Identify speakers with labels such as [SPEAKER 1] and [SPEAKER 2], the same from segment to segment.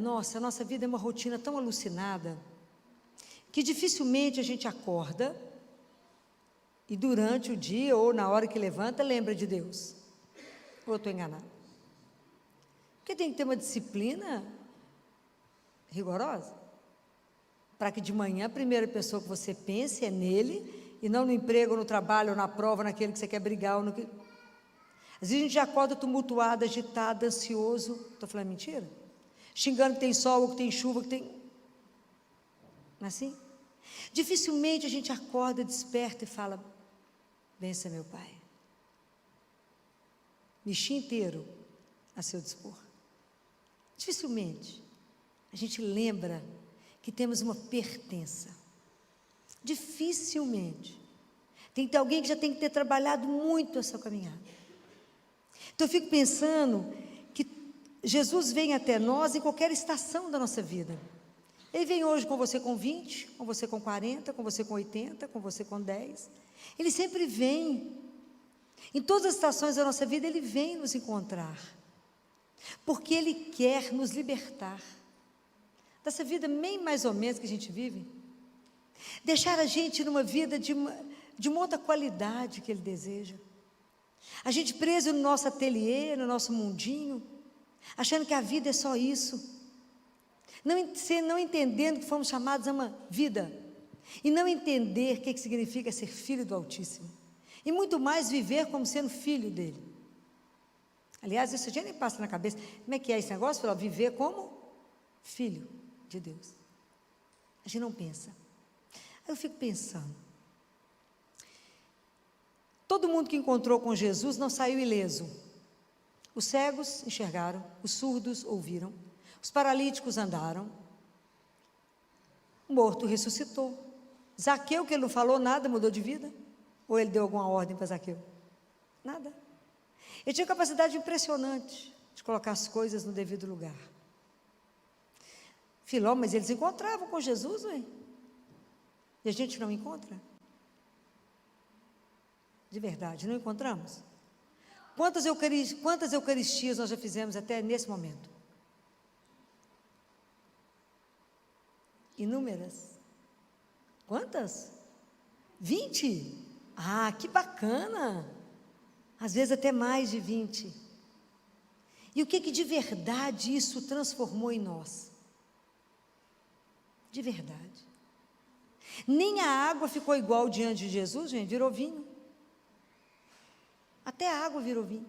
[SPEAKER 1] nossa, a nossa vida é uma rotina tão alucinada, que dificilmente a gente acorda e durante o dia ou na hora que levanta lembra de Deus. Ou eu estou enganado? Porque tem que ter uma disciplina rigorosa, para que de manhã a primeira pessoa que você pense é nele, e não no emprego, no trabalho, ou na prova, naquele que você quer brigar, ou no que... Às vezes a gente já acorda tumultuado, agitado, ansioso. Estou falando mentira? Xingando que tem sol, ou que tem chuva, que tem... Não é assim? Dificilmente a gente acorda, desperta e fala: bença meu Pai, mexi inteiro a seu dispor. Dificilmente a gente lembra que temos uma pertença. Dificilmente. Tem que ter alguém que já tem que ter trabalhado muito essa caminhada. Então eu fico pensando que Jesus vem até nós em qualquer estação da nossa vida. Ele vem hoje com você com 20, com você com 40, com você com 80, com você com 10. Ele sempre vem. Em todas as estações da nossa vida, Ele vem nos encontrar. Porque Ele quer nos libertar dessa vida meio mais ou menos que a gente vive. Deixar a gente numa vida de uma outra qualidade que Ele deseja. A gente preso no nosso ateliê, no nosso mundinho, achando que a vida é só isso. Não entendendo que fomos chamados a uma vida. E não entender o que significa ser filho do Altíssimo. E muito mais viver como sendo filho dEle. Aliás, isso já nem passa na cabeça. Como é que é esse negócio? Falar, viver como filho de Deus. A gente não pensa. Aí eu fico pensando. Todo mundo que encontrou com Jesus não saiu ileso. Os cegos enxergaram, os surdos ouviram, os paralíticos andaram, o morto ressuscitou. Zaqueu, que ele não falou nada, mudou de vida? Ou ele deu alguma ordem para Zaqueu? Nada. Ele tinha capacidade impressionante de colocar as coisas no devido lugar. Filó, mas eles encontravam com Jesus, não é? E a gente não encontra? De verdade, não encontramos? Quantas eucaristias nós já fizemos até nesse momento? Inúmeras. Quantas? 20? Ah, que bacana! Às vezes até mais de 20. E o que de verdade isso transformou em nós? De verdade. Nem a água ficou igual diante de Jesus, gente, virou vinho. Até a água virou vinho.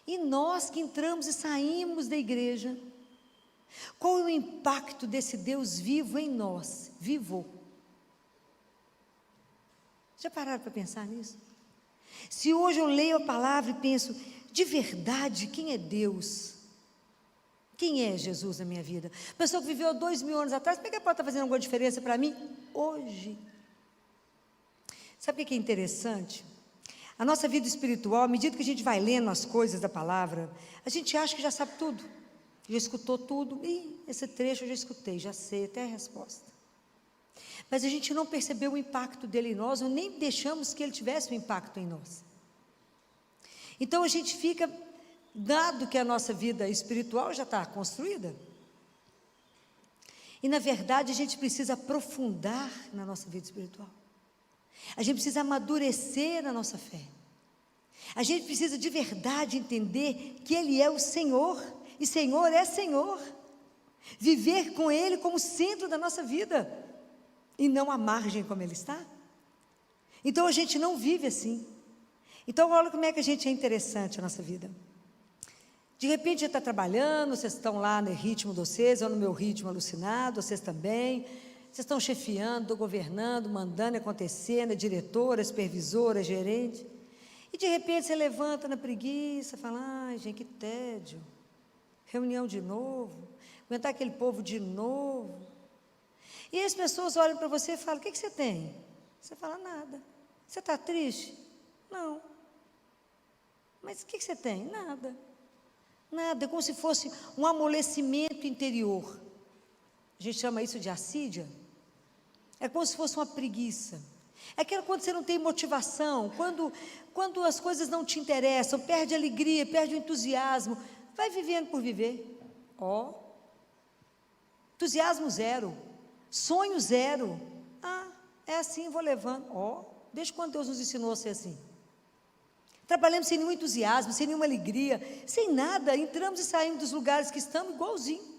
[SPEAKER 1] E nós que entramos e saímos da igreja, qual é o impacto desse Deus vivo em nós? Vivo. Já pararam para pensar nisso? Se hoje eu leio a palavra e penso, de verdade, quem é Deus? Quem é Jesus na minha vida? Pessoa que viveu 2000 anos atrás, por que pode estar fazendo alguma diferença para mim hoje? Sabe o que é interessante? A nossa vida espiritual, à medida que a gente vai lendo as coisas da palavra, a gente acha que já sabe tudo, já escutou tudo. Esse trecho eu já escutei, já sei até a resposta. Mas a gente não percebeu o impacto dele em nós, ou nem deixamos que ele tivesse um impacto em nós. Então a gente fica, dado que a nossa vida espiritual já está construída, e na verdade a gente precisa aprofundar na nossa vida espiritual. A gente precisa amadurecer na nossa fé. A gente precisa de verdade entender que Ele é o Senhor, e Senhor é Senhor. Viver com Ele como centro da nossa vida, e não à margem como Ele está. Então a gente não vive assim. Então olha como é que a gente é interessante a nossa vida. De repente a gente está trabalhando, vocês estão lá no ritmo de vocês, ou no meu ritmo alucinado, vocês também. Vocês estão chefiando, governando, mandando acontecer, na diretora, supervisora, gerente. E de repente você levanta na preguiça, fala, ai gente, que tédio. Reunião de novo, aguentar aquele povo de novo. E as pessoas olham para você e falam, o que você tem? Você fala, nada. Você está triste? Não. Mas o que você tem? Nada. Nada, é como se fosse um amolecimento interior. A gente chama isso de assídia. É como se fosse uma preguiça. É aquela quando você não tem motivação, quando as coisas não te interessam, perde a alegria, perde o entusiasmo, vai vivendo por viver. entusiasmo zero, sonho zero. Ah, é assim, vou levando. Desde quando Deus nos ensinou a ser assim? Trabalhamos sem nenhum entusiasmo, sem nenhuma alegria, sem nada, entramos e saímos dos lugares que estamos igualzinho.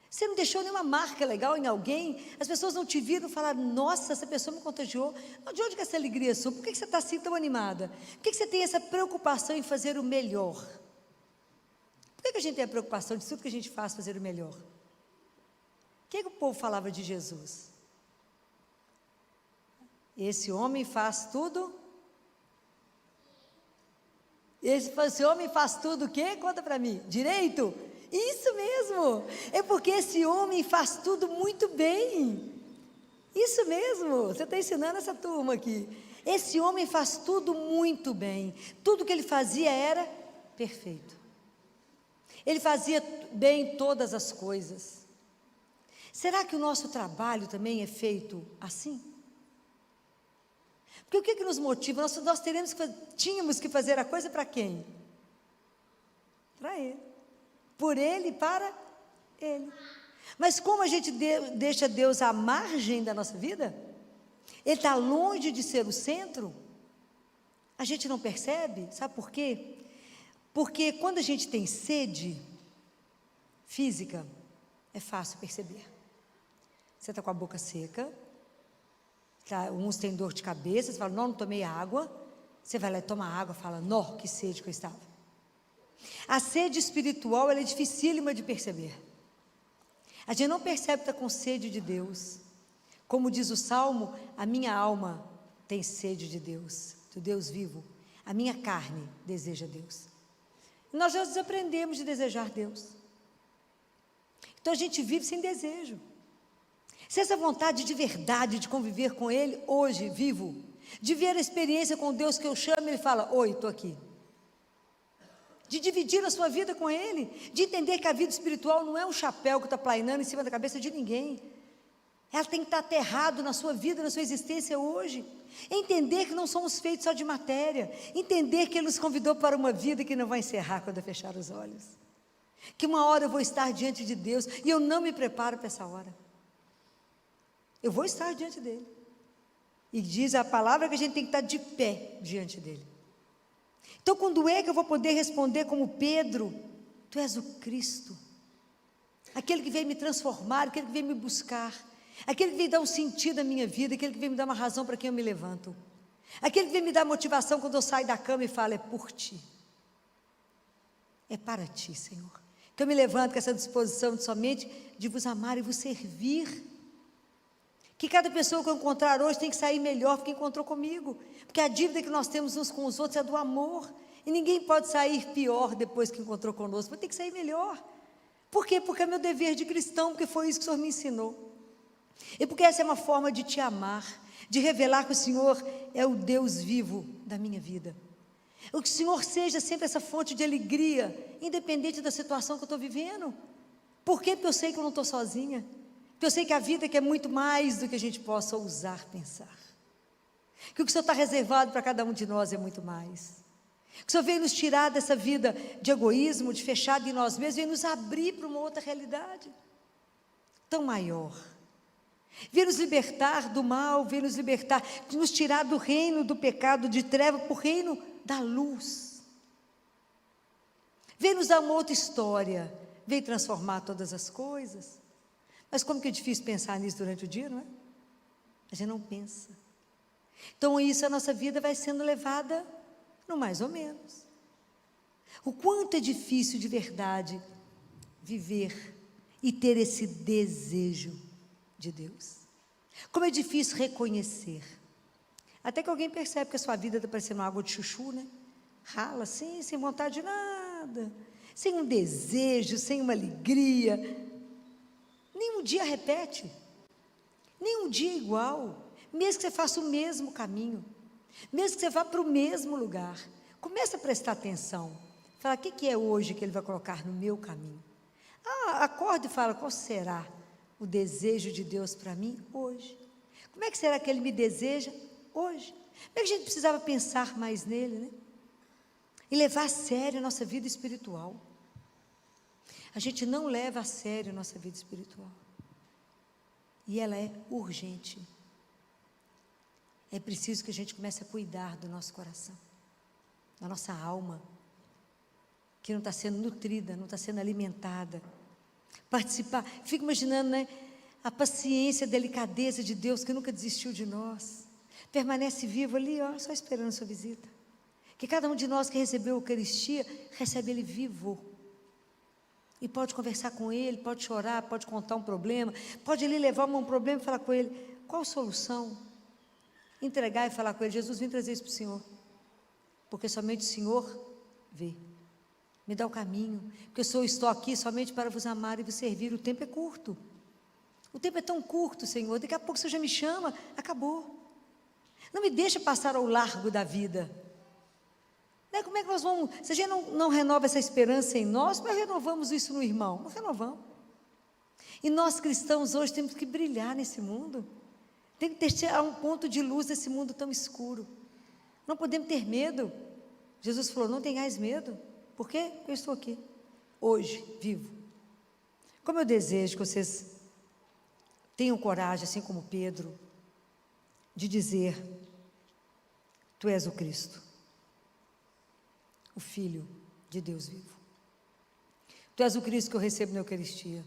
[SPEAKER 1] Você não deixou nenhuma marca legal em alguém, as pessoas não te viram e falaram, nossa, essa pessoa me contagiou. De onde que é essa alegria sua? Por que você está assim tão animada? Por que você tem essa preocupação em fazer o melhor? Por que a gente tem a preocupação de tudo que a gente faz fazer o melhor? O que o povo falava de Jesus? Esse homem faz tudo. Esse homem faz tudo o quê? Conta para mim. Direito? Isso mesmo. É porque esse homem faz tudo muito bem. Isso mesmo. Você está ensinando essa turma aqui. Esse homem faz tudo muito bem. Tudo que ele fazia era perfeito. Ele fazia bem todas as coisas. Será que o nosso trabalho também é feito assim? Porque o que nos motiva? Nós tínhamos que fazer a coisa para quem? Para Ele. Por Ele e para Ele. Mas como a gente deixa Deus à margem da nossa vida, Ele está longe de ser o centro, a gente não percebe, sabe por quê? Porque quando a gente tem sede física, é fácil perceber. Você está com a boca seca, uns têm dor de cabeça, você fala, não tomei água. Você vai lá e toma água, fala, nó, que sede que eu estava. A sede espiritual, ela é dificílima de perceber. A gente não percebe que está com sede de Deus. Como diz o Salmo, a minha alma tem sede de Deus, do Deus vivo. A minha carne deseja Deus. E nós já desaprendemos de desejar Deus. Então a gente vive sem desejo. Se essa vontade de verdade de conviver com Ele, hoje, vivo, de ver a experiência com Deus que eu chamo, Ele fala, oi, estou aqui. De dividir a sua vida com Ele, de entender que a vida espiritual não é um chapéu que está plainando em cima da cabeça de ninguém. Ela tem que estar aterrado na sua vida, na sua existência hoje. Entender que não somos feitos só de matéria. Entender que Ele nos convidou para uma vida que não vai encerrar quando eu fechar os olhos. Que uma hora eu vou estar diante de Deus e eu não me preparo para essa hora. Eu vou estar diante dele. E diz a palavra que a gente tem que estar de pé diante dele. Então, quando é que eu vou poder responder como Pedro? Tu és o Cristo. Aquele que veio me transformar, aquele que veio me buscar. Aquele que veio dar um sentido à minha vida, aquele que veio me dar uma razão para quem eu me levanto. Aquele que veio me dar motivação quando eu saio da cama e falo, é por ti. É para ti, Senhor. Que eu me levanto com essa disposição de somente de vos amar e vos servir. Que cada pessoa que eu encontrar hoje tem que sair melhor do que encontrou comigo. Porque a dívida que nós temos uns com os outros é do amor. E ninguém pode sair pior depois que encontrou conosco. Vai ter que sair melhor. Por quê? Porque é meu dever de cristão, porque foi isso que o Senhor me ensinou. E porque essa é uma forma de te amar, de revelar que o Senhor é o Deus vivo da minha vida. O que o Senhor seja sempre essa fonte de alegria, independente da situação que eu estou vivendo. Por quê? Porque eu sei que eu não estou sozinha. Porque eu sei que a vida é muito mais do que a gente possa ousar pensar. Que o que o Senhor está reservado para cada um de nós é muito mais. Que o Senhor veio nos tirar dessa vida de egoísmo, de fechado em nós mesmos, veio nos abrir para uma outra realidade tão maior. Veio nos libertar do mal, veio nos libertar, nos tirar do reino do pecado, de treva, para o reino da luz. Veio nos dar uma outra história, veio transformar todas as coisas. Mas como que é difícil pensar nisso durante o dia, não é? A gente não pensa. Então isso, a nossa vida vai sendo levada no mais ou menos. O quanto é difícil de verdade viver e ter esse desejo de Deus. Como é difícil reconhecer. Até que alguém percebe que a sua vida está parecendo água de chuchu, né? Rala assim, sem vontade de nada, sem um desejo, sem uma alegria. Nem um dia repete, nem um dia igual, mesmo que você faça o mesmo caminho, mesmo que você vá para o mesmo lugar, comece a prestar atenção, fala, o que é hoje que Ele vai colocar no meu caminho? Acorda e fala, qual será o desejo de Deus para mim hoje? Como é que será que Ele me deseja hoje? Como é que a gente precisava pensar mais nele, né? E levar a sério a nossa vida espiritual. A gente não leva a sério a nossa vida espiritual. E ela é urgente. É preciso que a gente comece a cuidar do nosso coração, da nossa alma, que não está sendo nutrida, não está sendo alimentada. Participar, fico imaginando, né? A paciência, a delicadeza de Deus, que nunca desistiu de nós. Permanece vivo ali, ó, só esperando a sua visita. Que cada um de nós que recebeu a Eucaristia, recebe Ele vivo. E pode conversar com Ele, pode chorar, pode contar um problema, pode ali levar um problema e falar com Ele, qual a solução? Entregar e falar com Ele, Jesus, vim trazer isso para o Senhor, porque somente o Senhor vê, me dá o caminho, porque eu estou aqui somente para vos amar e vos servir. O tempo é curto, o tempo é tão curto, Senhor, daqui a pouco o Senhor já me chama, acabou, não me deixa passar ao largo da vida. Como é que nós vamos, se a gente não renova essa esperança em nós, como é que renovamos isso no irmão? Não renovamos. E nós cristãos hoje temos que brilhar nesse mundo, tem que ter um ponto de luz nesse mundo tão escuro, não podemos ter medo. Jesus falou, não tenhais medo, por quê? Eu estou aqui, hoje, vivo. Como eu desejo que vocês tenham coragem, assim como Pedro, de dizer, tu és o Cristo, o Filho de Deus vivo. Tu és o Cristo que eu recebo na Eucaristia.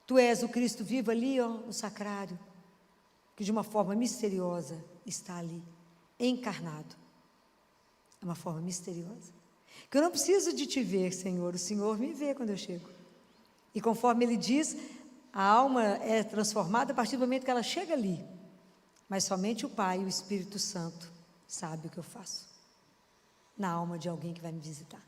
[SPEAKER 1] Tu és o Cristo vivo ali, ó, no sacrário, que de uma forma misteriosa está ali, encarnado. É uma forma misteriosa. Que eu não preciso de te ver, Senhor, o Senhor me vê quando eu chego. E conforme Ele diz, a alma é transformada a partir do momento que ela chega ali. Mas somente o Pai e o Espírito Santo sabem o que eu faço na alma de alguém que vai me visitar.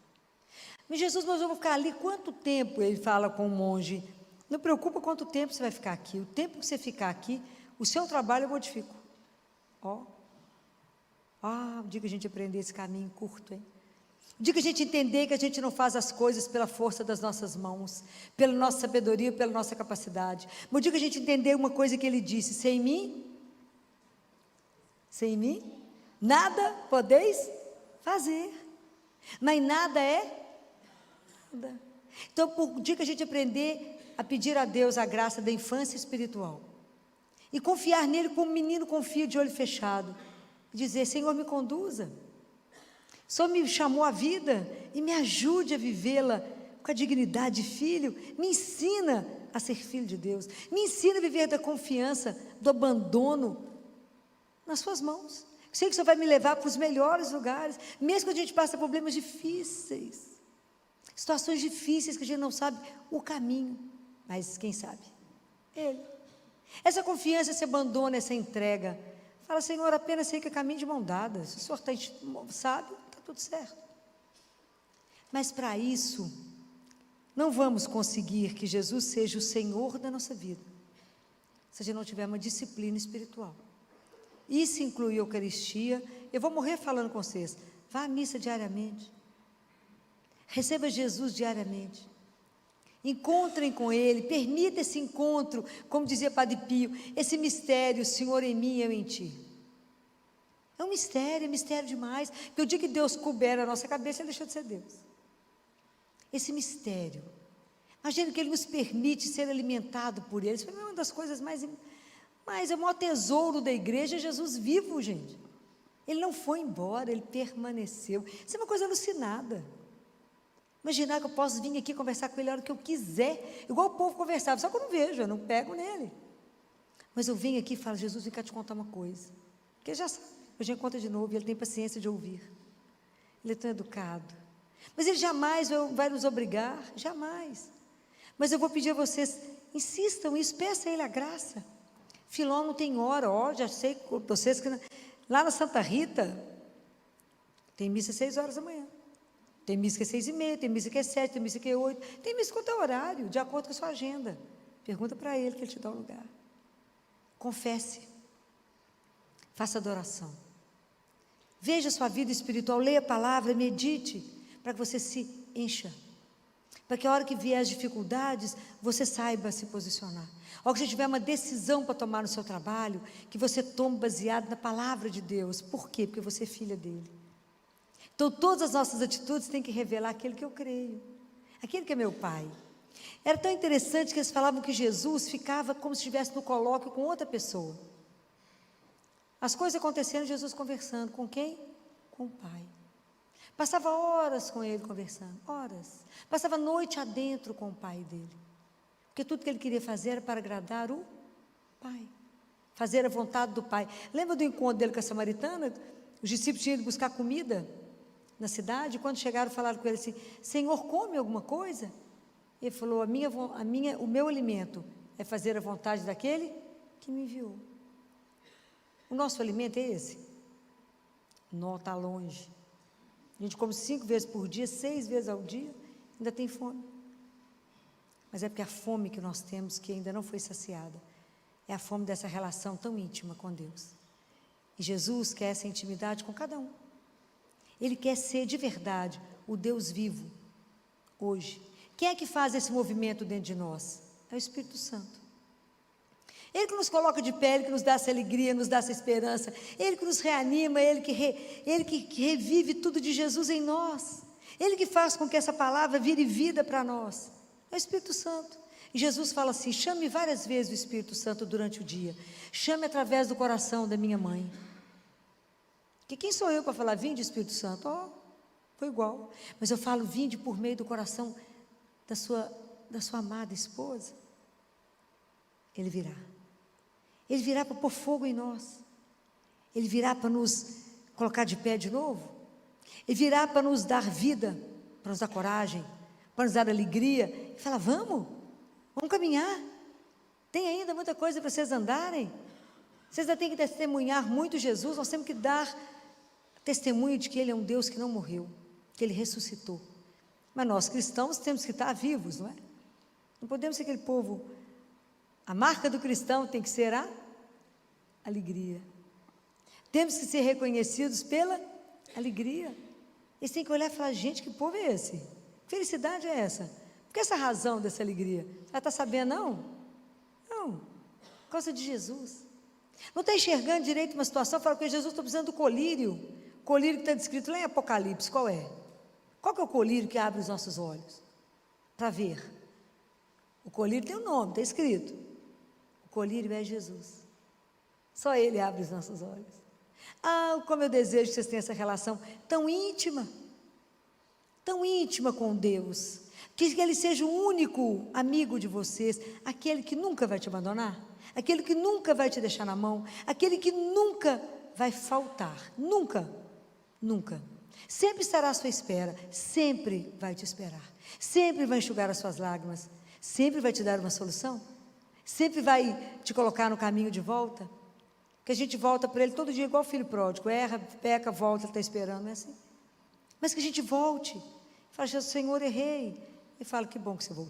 [SPEAKER 1] Mas Jesus, mas eu vou ficar ali quanto tempo? Ele fala com o monge, não preocupa quanto tempo você vai ficar aqui, o tempo que você ficar aqui, o seu trabalho eu modifico. O dia que a gente aprender esse caminho curto, hein? O dia que a gente entender que a gente não faz as coisas pela força das nossas mãos, pela nossa sabedoria, pela nossa capacidade. Mas o dia que a gente entender uma coisa que Ele disse, sem mim, nada podeis fazer, mas nada é nada. Então, por dia que a gente aprender a pedir a Deus a graça da infância espiritual, e confiar nele como um menino confia de olho fechado, e dizer, Senhor, me conduza, o Senhor me chamou à vida, e me ajude a vivê-la com a dignidade de filho, me ensina a ser filho de Deus, me ensina a viver da confiança, do abandono, nas suas mãos. Sei que o Senhor vai me levar para os melhores lugares, mesmo que a gente passe problemas difíceis, situações difíceis que a gente não sabe o caminho, mas quem sabe? Ele. Essa confiança, esse abandono, essa entrega, fala, Senhor, apenas sei que é caminho de mão dada, se o Senhor sabe, está tudo certo. Mas para isso, não vamos conseguir que Jesus seja o Senhor da nossa vida, se a gente não tiver uma disciplina espiritual. Isso inclui a Eucaristia. Eu vou morrer falando com vocês. Vá à missa diariamente. Receba Jesus diariamente. Encontrem com Ele. Permita esse encontro, como dizia Padre Pio, esse mistério, o Senhor em mim e eu em Ti. É mistério demais. Porque o dia que Deus couber a nossa cabeça, Ele deixou de ser Deus. Esse mistério. Imagina que Ele nos permite ser alimentado por Ele. Isso é uma das coisas mais... Mas é o maior tesouro da igreja, é Jesus vivo, gente. Ele não foi embora, Ele permaneceu. Isso é uma coisa alucinada. Imaginar que eu posso vir aqui conversar com Ele a hora que eu quiser, igual o povo conversava, só que eu não vejo, eu não pego nele. Mas eu venho aqui e falo, Jesus, vem cá te contar uma coisa. Porque Ele já sabe, a gente conta de novo, e Ele tem paciência de ouvir. Ele é tão educado. Mas Ele jamais vai nos obrigar, jamais. Mas eu vou pedir a vocês, insistam nisso, peçam a Ele a graça. Filó não tem hora, já sei com vocês que lá na Santa Rita tem missa às 6 horas da manhã, tem missa que é 6h30, tem missa que é 7, tem missa que é 8, tem missa quanto é horário, de acordo com a sua agenda. Pergunta para Ele que Ele te dá o lugar. Confesse, faça adoração, veja a sua vida espiritual, leia a palavra, medite, para que você se encha, para que a hora que vier as dificuldades, você saiba se posicionar. Ou que você tiver uma decisão para tomar no seu trabalho, que você tome baseado na palavra de Deus. Por quê? Porque você é filha dele. Então todas as nossas atitudes têm que revelar aquilo que eu creio. aquele que é meu Pai. Era tão interessante que eles falavam que Jesus ficava como se estivesse no colóquio com outra pessoa. As coisas acontecendo, Jesus conversando. Com quem? Com o Pai. Passava horas com ele conversando, horas. Passava noite adentro com o Pai dele. Porque tudo que ele queria fazer era para agradar o Pai. Fazer a vontade do Pai. Lembra do encontro dele com a samaritana? Os discípulos tinham ido buscar comida na cidade. Quando chegaram, falaram com ele assim: Senhor, come alguma coisa? Ele falou: o meu alimento é fazer a vontade daquele que me enviou. O nosso alimento é esse? Não, está longe. A gente come 5 vezes por dia, 6 vezes ao dia, ainda tem fome. Mas é porque a fome que nós temos, que ainda não foi saciada, é a fome dessa relação tão íntima com Deus. E Jesus quer essa intimidade com cada um. Ele quer ser de verdade o Deus vivo, hoje. Quem é que faz esse movimento dentro de nós? É o Espírito Santo. Ele que nos coloca de pé, Ele que nos dá essa alegria, nos dá essa esperança, Ele que nos reanima, Ele que revive tudo de Jesus em nós, Ele que faz com que essa palavra vire vida para nós, é o Espírito Santo. E Jesus fala assim: chame várias vezes o Espírito Santo durante o dia, chame através do coração da minha mãe. Que quem sou eu para falar vinde Espírito Santo? Foi igual, mas eu falo vinde por meio do coração da sua amada esposa. Ele virá para pôr fogo em nós, Ele virá para nos colocar de pé de novo, Ele virá para nos dar vida, para nos dar coragem, para nos dar alegria, e fala: vamos caminhar, tem ainda muita coisa para vocês andarem, vocês ainda têm que testemunhar muito Jesus, nós temos que dar testemunho de que Ele é um Deus que não morreu, que Ele ressuscitou, mas nós cristãos temos que estar vivos, não é? Não podemos ser aquele povo. A marca do cristão tem que ser a alegria. Temos que ser reconhecidos pela alegria. Eles têm que olhar e falar: gente, que povo é esse? Que felicidade é essa? Por que essa razão dessa alegria? Ela está sabendo, não? Não, por causa de Jesus. Não está enxergando direito uma situação, fala que Jesus está precisando do colírio. O colírio que está descrito lá em Apocalipse, qual é? Qual que é o colírio que abre os nossos olhos? Para ver. O colírio tem um nome, está escrito. O colírio é Jesus. Só Ele abre os nossos olhos. Como eu desejo que vocês tenham essa relação tão íntima com Deus, que Ele seja o único amigo de vocês, aquele que nunca vai te abandonar, aquele que nunca vai te deixar na mão, aquele que nunca vai faltar, nunca, sempre estará à sua espera, sempre vai te esperar, sempre vai enxugar as suas lágrimas, sempre vai te dar uma solução, sempre vai te colocar no caminho de volta, que a gente volta para Ele todo dia igual filho pródigo, erra, peca, volta, Ele está esperando, não é assim? Mas que a gente volte, fala: Senhor, errei, e fala: que bom que você voltou.